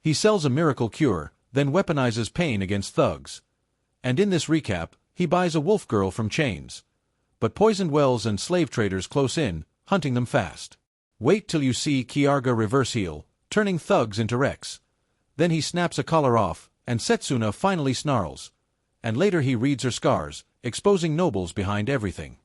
He sells a miracle cure, then weaponizes pain against thugs. And in this recap, he buys a wolf girl from chains. But poisoned wells and slave traders close in, hunting them fast. Wait till you see Kiarga reverse heal, turning thugs into wrecks. Then he snaps a collar off, and Setsuna finally snarls. And later he reads her scars, exposing nobles behind everything.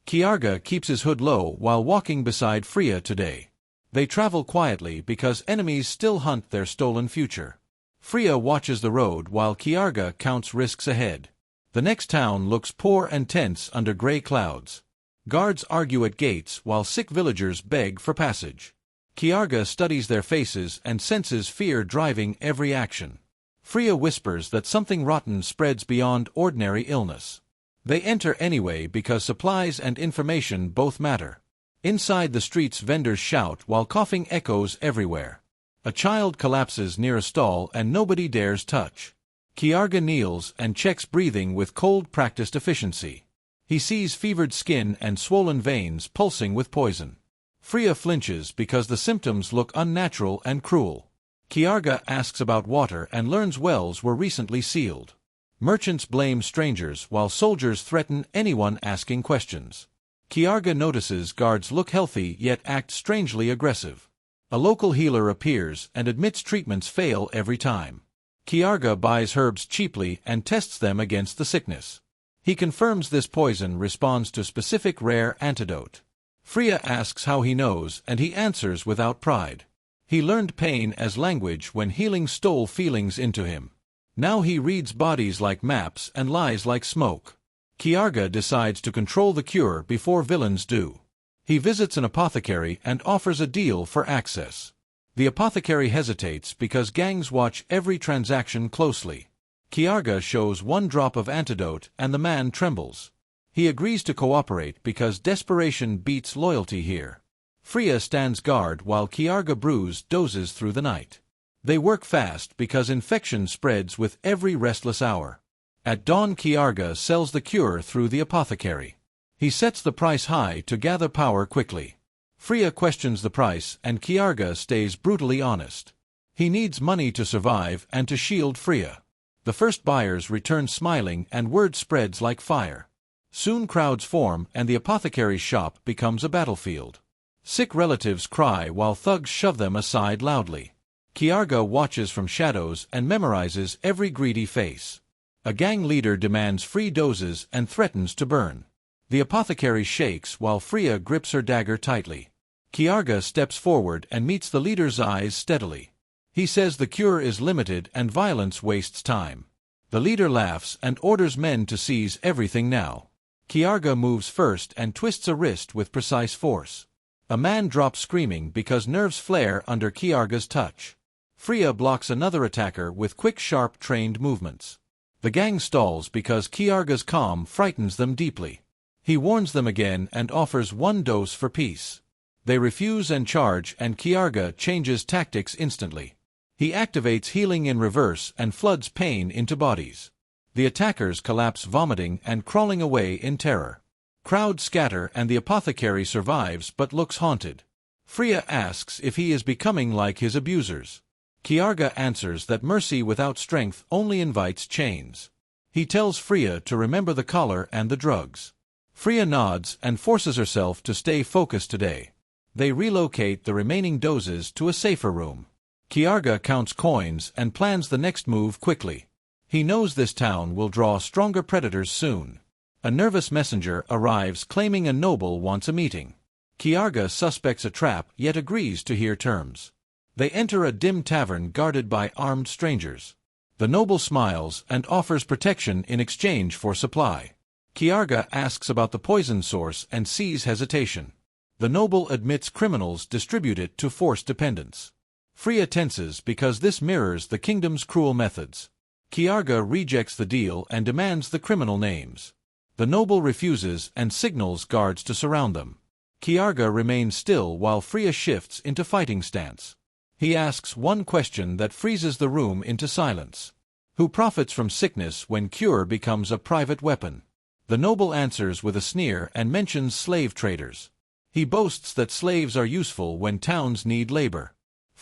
Kiarga keeps his hood low while walking beside Freya today. They travel quietly because enemies still hunt their stolen future. Freya watches the road while Kiarga counts risks ahead. The next town looks poor and tense under gray clouds. Guards argue at gates while sick villagers beg for passage. Kiarga studies their faces and senses fear driving every action. Freya whispers that something rotten spreads beyond ordinary illness. They enter anyway because supplies and information both matter. Inside the streets vendors shout while coughing echoes everywhere. A child collapses near a stall and nobody dares touch. Kiarga kneels and checks breathing with cold practiced efficiency. He sees fevered skin and swollen veins pulsing with poison. Freya flinches because the symptoms look unnatural and cruel. Kiarga asks about water and learns wells were recently sealed. Merchants blame strangers while soldiers threaten anyone asking questions. Kiarga notices guards look healthy yet act strangely aggressive. A local healer appears and admits treatments fail every time. Kiarga buys herbs cheaply and tests them against the sickness. He confirms this poison responds to specific rare antidote. Freya asks how he knows and he answers without pride. He learned pain as language when healing stole feelings into him. Now he reads bodies like maps and lies like smoke. Kiarga decides to control the cure before villains do. He visits an apothecary and offers a deal for access. The apothecary hesitates because gangs watch every transaction closely. Kiarga shows one drop of antidote and the man trembles. He agrees to cooperate because desperation beats loyalty here. Freya stands guard while Kiarga brews dozes through the night. They work fast because infection spreads with every restless hour. At dawn Kiarga sells the cure through the apothecary. He sets the price high to gather power quickly. Freya questions the price and Kiarga stays brutally honest. He needs money to survive and to shield Freya. The first buyers return smiling and word spreads like fire. Soon crowds form and the apothecary's shop becomes a battlefield. Sick relatives cry while thugs shove them aside loudly. Kiarga watches from shadows and memorizes every greedy face. A gang leader demands free doses and threatens to burn. The apothecary shakes while Freya grips her dagger tightly. Kiarga steps forward and meets the leader's eyes steadily. He says the cure is limited and violence wastes time. The leader laughs and orders men to seize everything now. Kiarga moves first and twists a wrist with precise force. A man drops screaming because nerves flare under Kiarga's touch. Freya blocks another attacker with quick sharp trained movements. The gang stalls because Kiarga's calm frightens them deeply. He warns them again and offers one dose for peace. They refuse and charge and Kiarga changes tactics instantly. He activates healing in reverse and floods pain into bodies. The attackers collapse vomiting and crawling away in terror. Crowds scatter and the apothecary survives but looks haunted. Freya asks if he is becoming like his abusers. Kiarga answers that mercy without strength only invites chains. He tells Freya to remember the collar and the drugs. Freya nods and forces herself to stay focused today. They relocate the remaining doses to a safer room. Kiarga counts coins and plans the next move quickly. He knows this town will draw stronger predators soon. A nervous messenger arrives claiming a noble wants a meeting. Kiarga suspects a trap yet agrees to hear terms. They enter a dim tavern guarded by armed strangers. The noble smiles and offers protection in exchange for supply. Kiarga asks about the poison source and sees hesitation. The noble admits criminals distribute it to force dependents. Freya tenses because this mirrors the kingdom's cruel methods. Kiarga rejects the deal and demands the criminal names. The noble refuses and signals guards to surround them. Kiarga remains still while Freya shifts into fighting stance. He asks one question that freezes the room into silence. Who profits from sickness when cure becomes a private weapon? The noble answers with a sneer and mentions slave traders. He boasts that slaves are useful when towns need labor.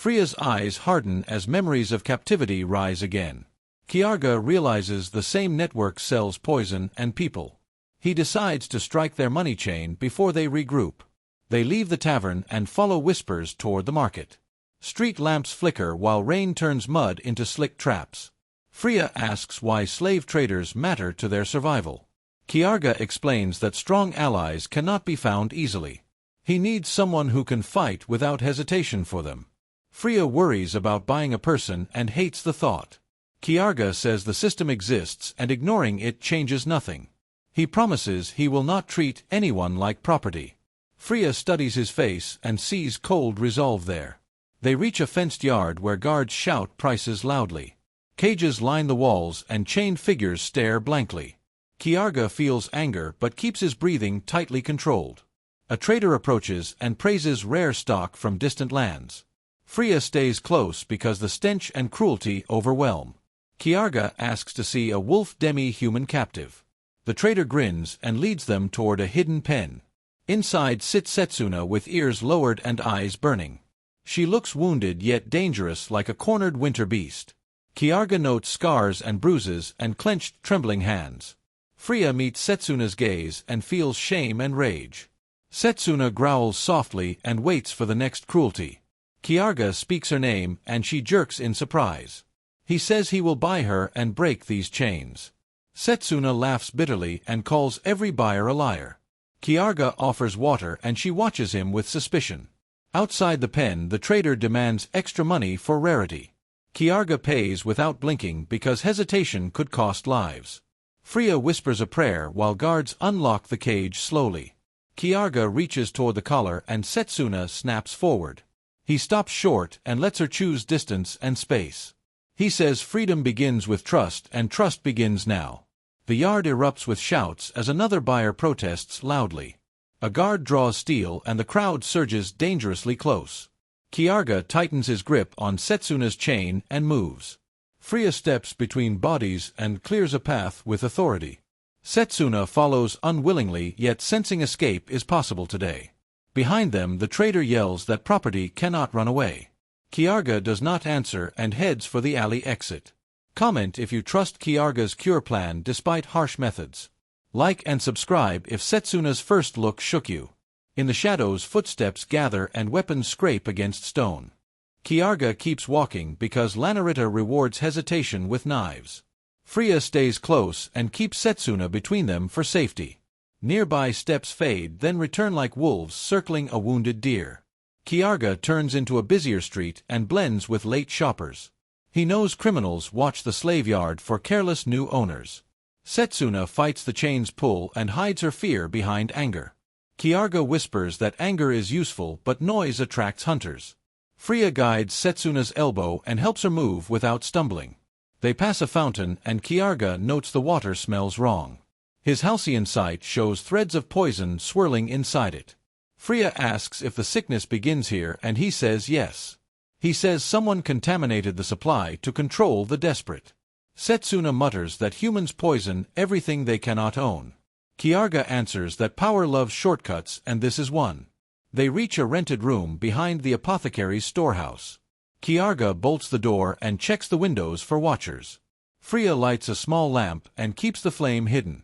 Freya's eyes harden as memories of captivity rise again. Kiarga realizes the same network sells poison and people. He decides to strike their money chain before they regroup. They leave the tavern and follow whispers toward the market. Street lamps flicker while rain turns mud into slick traps. Freya asks why slave traders matter to their survival. Kiarga explains that strong allies cannot be found easily. He needs someone who can fight without hesitation for them. Freya worries about buying a person and hates the thought. Kiarga says the system exists and ignoring it changes nothing. He promises he will not treat anyone like property. Freya studies his face and sees cold resolve there. They reach a fenced yard where guards shout prices loudly. Cages line the walls and chained figures stare blankly. Kiarga feels anger but keeps his breathing tightly controlled. A trader approaches and praises rare stock from distant lands. Freya stays close because the stench and cruelty overwhelm. Kiarga asks to see a wolf demi-human captive. The trader grins and leads them toward a hidden pen. Inside sits Setsuna with ears lowered and eyes burning. She looks wounded yet dangerous like a cornered winter beast. Kiarga notes scars and bruises and clenched, trembling hands. Freya meets Setsuna's gaze and feels shame and rage. Setsuna growls softly and waits for the next cruelty. Kiarga speaks her name and she jerks in surprise. He says he will buy her and break these chains. Setsuna laughs bitterly and calls every buyer a liar. Kiarga offers water and she watches him with suspicion. Outside the pen, the trader demands extra money for rarity. Kiarga pays without blinking because hesitation could cost lives. Freya whispers a prayer while guards unlock the cage slowly. Kiarga reaches toward the collar and Setsuna snaps forward. He stops short and lets her choose distance and space. He says freedom begins with trust and trust begins now. The yard erupts with shouts as another buyer protests loudly. A guard draws steel and the crowd surges dangerously close. Kiarga tightens his grip on Setsuna's chain and moves. Freya steps between bodies and clears a path with authority. Setsuna follows unwillingly, yet sensing escape is possible today. Behind them, the trader yells that property cannot run away. Kiarga does not answer and heads for the alley exit. Comment if you trust Kiarga's cure plan despite harsh methods. Like and subscribe if Setsuna's first look shook you. In the shadows, footsteps gather and weapons scrape against stone. Kiarga keeps walking because Lanarita rewards hesitation with knives. Freya stays close and keeps Setsuna between them for safety. Nearby steps fade, then return like wolves circling a wounded deer. Kiarga turns into a busier street and blends with late shoppers. He knows criminals watch the slave yard for careless new owners. Setsuna fights the chain's pull and hides her fear behind anger. Kiarga whispers that anger is useful but noise attracts hunters. Freya guides Setsuna's elbow and helps her move without stumbling. They pass a fountain and Kiarga notes the water smells wrong. His halcyon sight shows threads of poison swirling inside it. Freya asks if the sickness begins here and he says yes. He says someone contaminated the supply to control the desperate. Setsuna mutters that humans poison everything they cannot own. Kiarga answers that power loves shortcuts and this is one. They reach a rented room behind the apothecary's storehouse. Kiarga bolts the door and checks the windows for watchers. Freya lights a small lamp and keeps the flame hidden.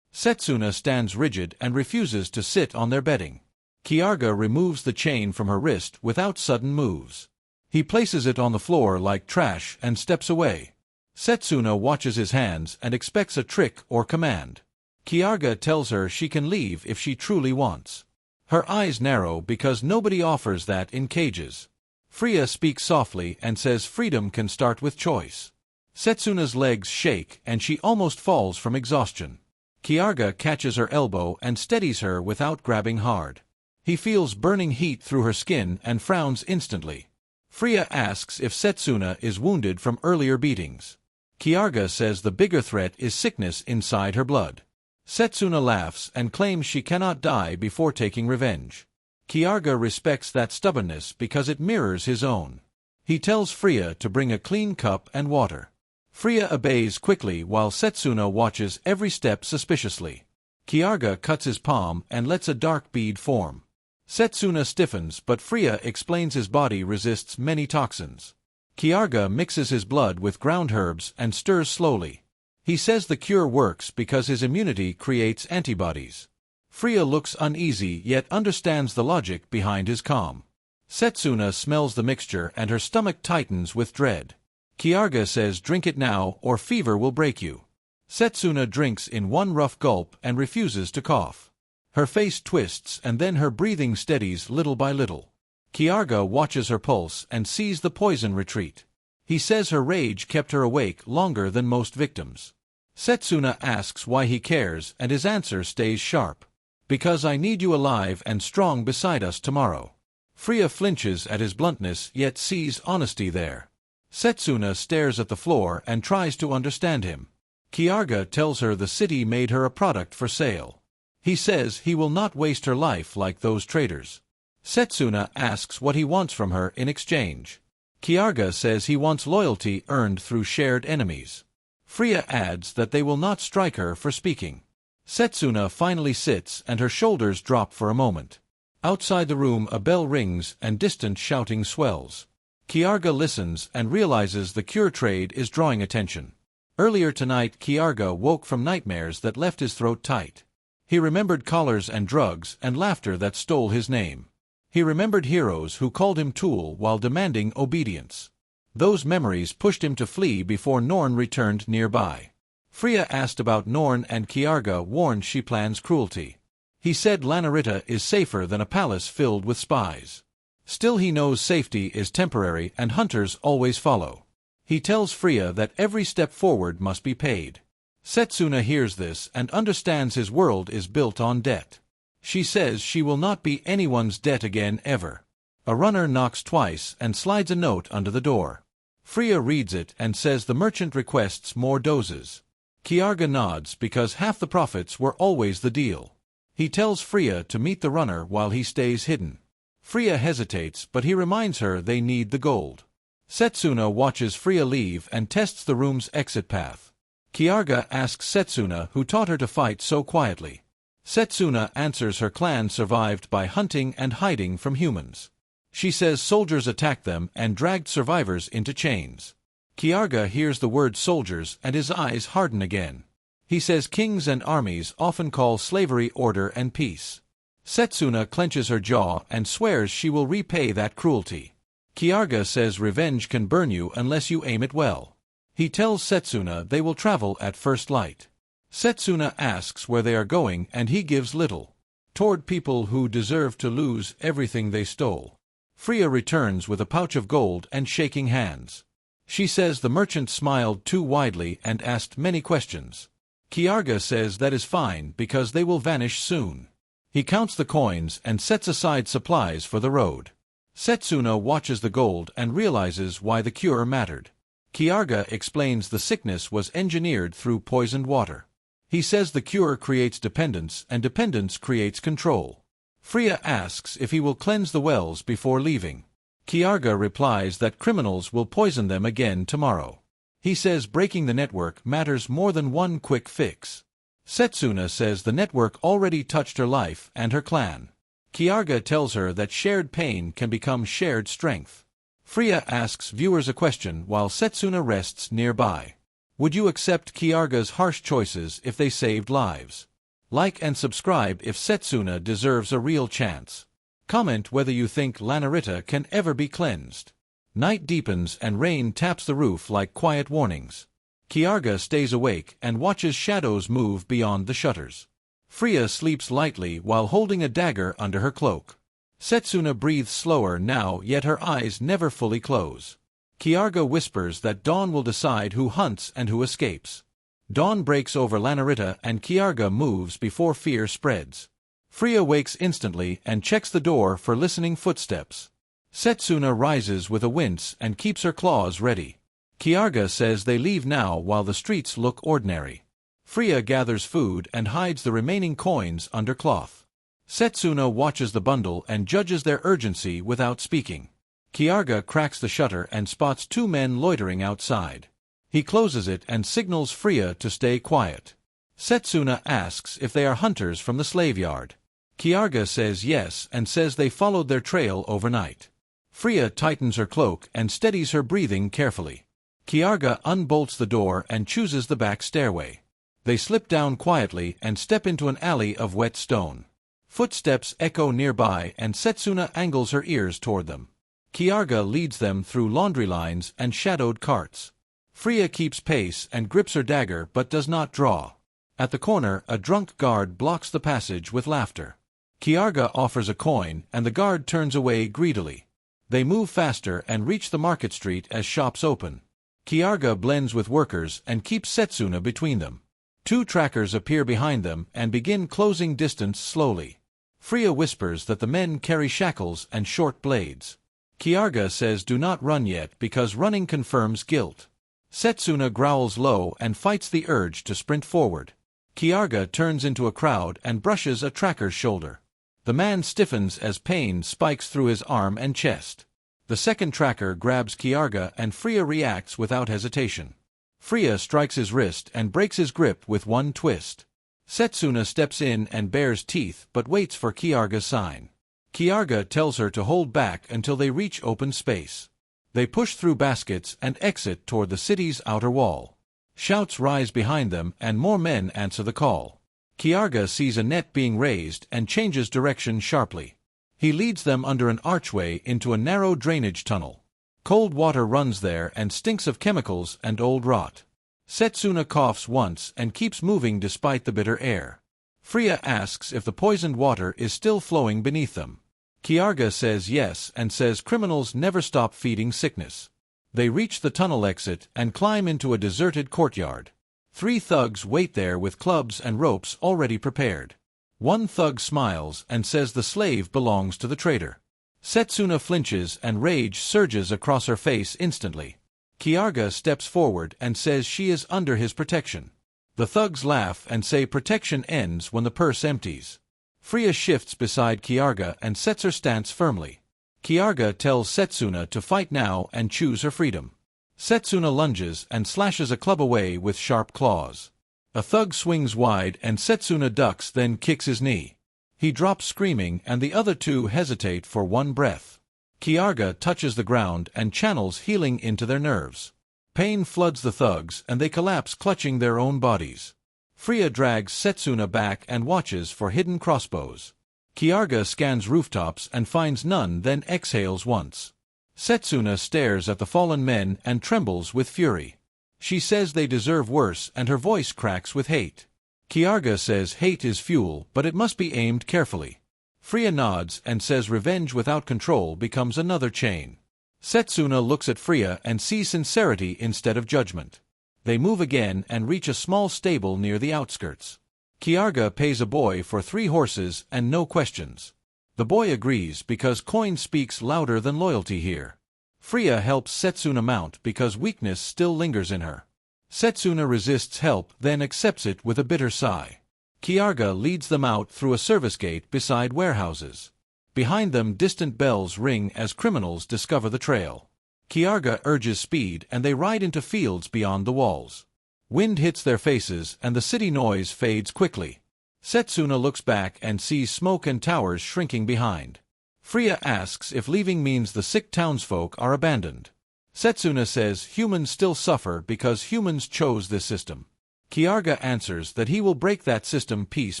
Setsuna stands rigid and refuses to sit on their bedding. Kiarga removes the chain from her wrist without sudden moves. He places it on the floor like trash and steps away. Setsuna watches his hands and expects a trick or command. Kiarga tells her she can leave if she truly wants. Her eyes narrow because nobody offers that in cages. Freya speaks softly and says freedom can start with choice. Setsuna's legs shake and she almost falls from exhaustion. Kiarga catches her elbow and steadies her without grabbing hard. He feels burning heat through her skin and frowns instantly. Freya asks if Setsuna is wounded from earlier beatings. Kiarga says the bigger threat is sickness inside her blood. Setsuna laughs and claims she cannot die before taking revenge. Kiarga respects that stubbornness because it mirrors his own. He tells Freya to bring a clean cup and water. Freya obeys quickly while Setsuna watches every step suspiciously. Kiarga cuts his palm and lets a dark bead form. Setsuna stiffens, but Freya explains his body resists many toxins. Kiarga mixes his blood with ground herbs and stirs slowly. He says the cure works because his immunity creates antibodies. Freya looks uneasy yet understands the logic behind his calm. Setsuna smells the mixture and her stomach tightens with dread. Kiarga says drink it now or fever will break you. Setsuna drinks in one rough gulp and refuses to cough. Her face twists and then her breathing steadies little by little. Kiarga watches her pulse and sees the poison retreat. He says her rage kept her awake longer than most victims. Setsuna asks why he cares and his answer stays sharp. Because I need you alive and strong beside us tomorrow. Freya flinches at his bluntness yet sees honesty there. Setsuna stares at the floor and tries to understand him. Kiarga tells her the city made her a product for sale. He says he will not waste her life like those traders. Setsuna asks what he wants from her in exchange. Kiarga says he wants loyalty earned through shared enemies. Freya adds that they will not strike her for speaking. Setsuna finally sits and her shoulders drop for a moment. Outside the room a bell rings and distant shouting swells. Kiarga listens and realizes the cure trade is drawing attention. Earlier tonight Kiarga woke from nightmares that left his throat tight. He remembered collars and drugs and laughter that stole his name. He remembered heroes who called him tool while demanding obedience. Those memories pushed him to flee before Norn returned nearby. Freya asked about Norn and Kiarga warned she plans cruelty. He said Lanarita is safer than a palace filled with spies. Still he knows safety is temporary and hunters always follow. He tells Freya that every step forward must be paid. Setsuna hears this and understands his world is built on debt. She says she will not be anyone's debt again ever. A runner knocks twice and slides a note under the door. Freya reads it and says the merchant requests more doses. Kiarga nods because half the profits were always the deal. He tells Freya to meet the runner while he stays hidden. Freya hesitates but he reminds her they need the gold. Setsuna watches Freya leave and tests the room's exit path. Kiarga asks Setsuna who taught her to fight so quietly. Setsuna answers her clan survived by hunting and hiding from humans. She says soldiers attacked them and dragged survivors into chains. Kiarga hears the word soldiers and his eyes harden again. He says kings and armies often call slavery order and peace. Setsuna clenches her jaw and swears she will repay that cruelty. Kiarga says revenge can burn you unless you aim it well. He tells Setsuna they will travel at first light. Setsuna asks where they are going and he gives little. Toward people who deserve to lose everything they stole. Freya returns with a pouch of gold and shaking hands. She says the merchant smiled too widely and asked many questions. Kiarga says that is fine because they will vanish soon. He counts the coins and sets aside supplies for the road. Setsuna watches the gold and realizes why the cure mattered. Kiarga explains the sickness was engineered through poisoned water. He says the cure creates dependence and dependence creates control. Freya asks if he will cleanse the wells before leaving. Kiarga replies that criminals will poison them again tomorrow. He says breaking the network matters more than one quick fix. Setsuna says the network already touched her life and her clan. Kiarga tells her that shared pain can become shared strength. Freya asks viewers a question while Setsuna rests nearby. Would you accept Kiarga's harsh choices if they saved lives? Like and subscribe if Setsuna deserves a real chance. Comment whether you think Lanarita can ever be cleansed. Night deepens and rain taps the roof like quiet warnings. Kiarga stays awake and watches shadows move beyond the shutters. Freya sleeps lightly while holding a dagger under her cloak. Setsuna breathes slower now yet her eyes never fully close. Kiarga whispers that dawn will decide who hunts and who escapes. Dawn breaks over Lanarita and Kiarga moves before fear spreads. Freya wakes instantly and checks the door for listening footsteps. Setsuna rises with a wince and keeps her claws ready. Kiarga says they leave now while the streets look ordinary. Freya gathers food and hides the remaining coins under cloth. Setsuna watches the bundle and judges their urgency without speaking. Kiarga cracks the shutter and spots two men loitering outside. He closes it and signals Freya to stay quiet. Setsuna asks if they are hunters from the slave yard. Kiarga says yes and says they followed their trail overnight. Freya tightens her cloak and steadies her breathing carefully. Kiarga unbolts the door and chooses the back stairway. They slip down quietly and step into an alley of wet stone. Footsteps echo nearby and Setsuna angles her ears toward them. Kiarga leads them through laundry lines and shadowed carts. Freya keeps pace and grips her dagger but does not draw. At the corner, a drunk guard blocks the passage with laughter. Kiarga offers a coin and the guard turns away greedily. They move faster and reach the market street as shops open. Kiarga blends with workers and keeps Setsuna between them. Two trackers appear behind them and begin closing distance slowly. Freya whispers that the men carry shackles and short blades. Kiarga says do not run yet because running confirms guilt. Setsuna growls low and fights the urge to sprint forward. Kiarga turns into a crowd and brushes a tracker's shoulder. The man stiffens as pain spikes through his arm and chest. The second tracker grabs Kiarga and Freya reacts without hesitation. Freya strikes his wrist and breaks his grip with one twist. Setsuna steps in and bares teeth but waits for Kiarga's sign. Kiarga tells her to hold back until they reach open space. They push through baskets and exit toward the city's outer wall. Shouts rise behind them and more men answer the call. Kiarga sees a net being raised and changes direction sharply. He leads them under an archway into a narrow drainage tunnel. Cold water runs there and stinks of chemicals and old rot. Setsuna coughs once and keeps moving despite the bitter air. Freya asks if the poisoned water is still flowing beneath them. Kiarga says yes and says criminals never stop feeding sickness. They reach the tunnel exit and climb into a deserted courtyard. 3 thugs wait there with clubs and ropes already prepared. One thug smiles and says the slave belongs to the trader. Setsuna flinches and rage surges across her face instantly. Kiarga steps forward and says she is under his protection. The thugs laugh and say protection ends when the purse empties. Freya shifts beside Kiarga and sets her stance firmly. Kiarga tells Setsuna to fight now and choose her freedom. Setsuna lunges and slashes a club away with sharp claws. A thug swings wide and Setsuna ducks then kicks his knee. He drops screaming and the other 2 hesitate for one breath. Kiarga touches the ground and channels healing into their nerves. Pain floods the thugs and they collapse clutching their own bodies. Freya drags Setsuna back and watches for hidden crossbows. Kiarga scans rooftops and finds none then exhales once. Setsuna stares at the fallen men and trembles with fury. She says they deserve worse and her voice cracks with hate. Kiarga says hate is fuel but it must be aimed carefully. Freya nods and says revenge without control becomes another chain. Setsuna looks at Freya and sees sincerity instead of judgment. They move again and reach a small stable near the outskirts. Kiarga pays a boy for 3 horses and no questions. The boy agrees because coin speaks louder than loyalty here. Freya helps Setsuna mount because weakness still lingers in her. Setsuna resists help then accepts it with a bitter sigh. Kiarga leads them out through a service gate beside warehouses. Behind them distant bells ring as criminals discover the trail. Kiarga urges speed and they ride into fields beyond the walls. Wind hits their faces and the city noise fades quickly. Setsuna looks back and sees smoke and towers shrinking behind. Freya asks if leaving means the sick townsfolk are abandoned. Setsuna says humans still suffer because humans chose this system. Kiarga answers that he will break that system piece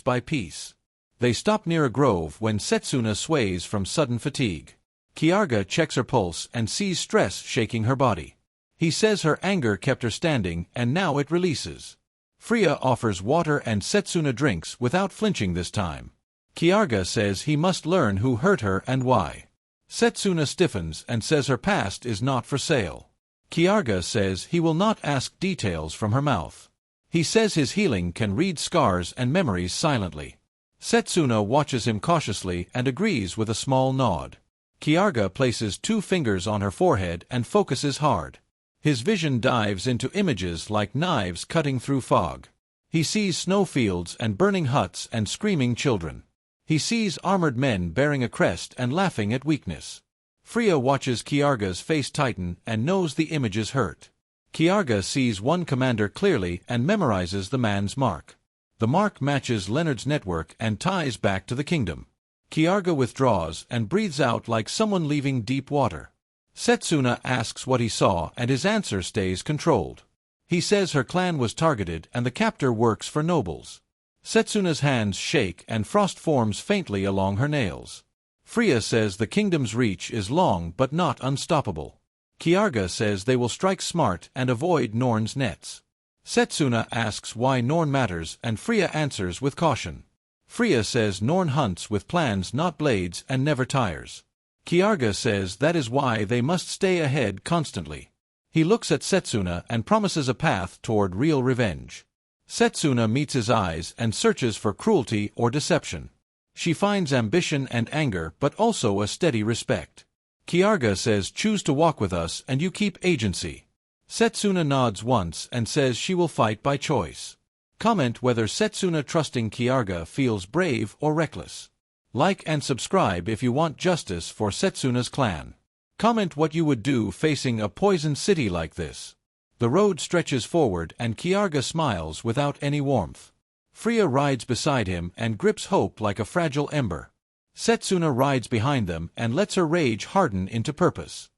by piece. They stop near a grove when Setsuna sways from sudden fatigue. Kiarga checks her pulse and sees stress shaking her body. He says her anger kept her standing and now it releases. Freya offers water and Setsuna drinks without flinching this time. Kiarga says he must learn who hurt her and why. Setsuna stiffens and says her past is not for sale. Kiarga says he will not ask details from her mouth. He says his healing can read scars and memories silently. Setsuna watches him cautiously and agrees with a small nod. Kiarga places 2 fingers on her forehead and focuses hard. His vision dives into images like knives cutting through fog. He sees snowfields and burning huts and screaming children. He sees armored men bearing a crest and laughing at weakness. Freya watches Kiarga's face tighten and knows the images hurt. Kiarga sees one commander clearly and memorizes the man's mark. The mark matches Leonard's network and ties back to the kingdom. Kiarga withdraws and breathes out like someone leaving deep water. Setsuna asks what he saw and his answer stays controlled. He says her clan was targeted and the captor works for nobles. Setsuna's hands shake and frost forms faintly along her nails. Freya says the kingdom's reach is long but not unstoppable. Kiarga says they will strike smart and avoid Norn's nets. Setsuna asks why Norn matters and Freya answers with caution. Freya says Norn hunts with plans not blades and never tires. Kiarga says that is why they must stay ahead constantly. He looks at Setsuna and promises a path toward real revenge. Setsuna meets his eyes and searches for cruelty or deception. She finds ambition and anger but also a steady respect. Kiarga says choose to walk with us and you keep agency. Setsuna nods once and says she will fight by choice. Comment whether Setsuna trusting Kiarga feels brave or reckless. Like and subscribe if you want justice for Setsuna's clan. Comment what you would do facing a poisoned city like this. The road stretches forward and Kiarga smiles without any warmth. Freya rides beside him and grips hope like a fragile ember. Setsuna rides behind them and lets her rage harden into purpose.